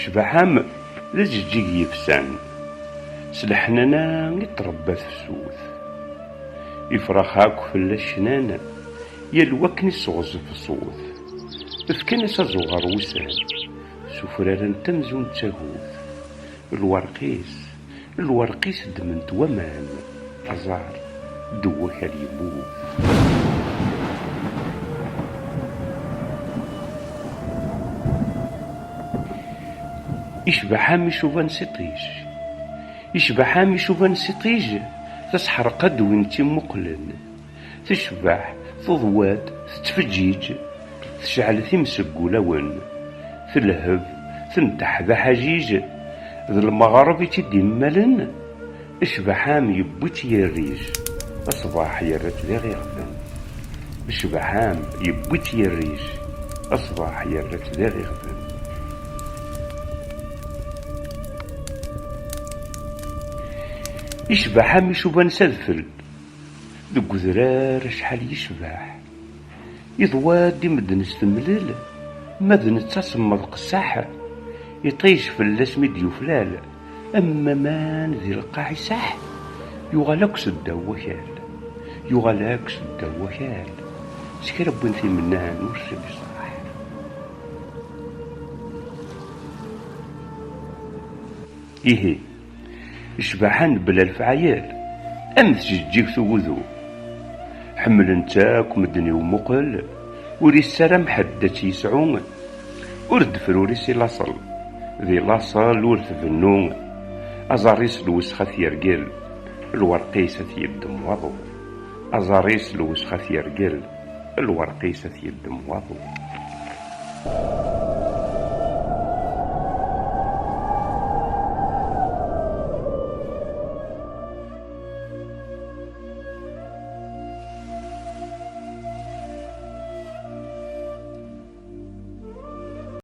يشبحام ذا جيج يفسان سلحنانا يتربى في السوث يفرخ هاك في اللشنان يلوكني صغز في الصوث افكنا سزغر وسان سفرارا تمزون تاهوث الورقيس دمنت ومان أزار دوك اليموت يشبح عامي شوفان سطيج تسحر قد وانتي مقلن تشبح تضواد تتفجيج تشعل تمسق لون تلهب تنتح ذا حجيج ذا المغرب يتدي ملن اشبح عام يبوت يريج أصباح يرت ذا غيغفن اشبح عام يبوت يريج أصباح يرت ذا غيغفن يشبح عامي شوفان سذفل ذو ذرار شحال يشبح يضواد مدن استملل مدن تصمد قساحة يطيش في اللسم ديوفلال أما مان ذي القاع يساح يغلق سدا وكال سكرب بنتي منها نورسي بصراح إيه يشبحان بلا الفعيال أمث جيك ثوذو حمل انتاك مدني ومقل وري السلام حدت يسعون ورد فروريسي لاصل ذي لاصل ورث فنون أزاريس الوسخة يرقل الورقيسة يبدم وضو أزاريس الوسخة يرقل الورقيسة يبدم وضو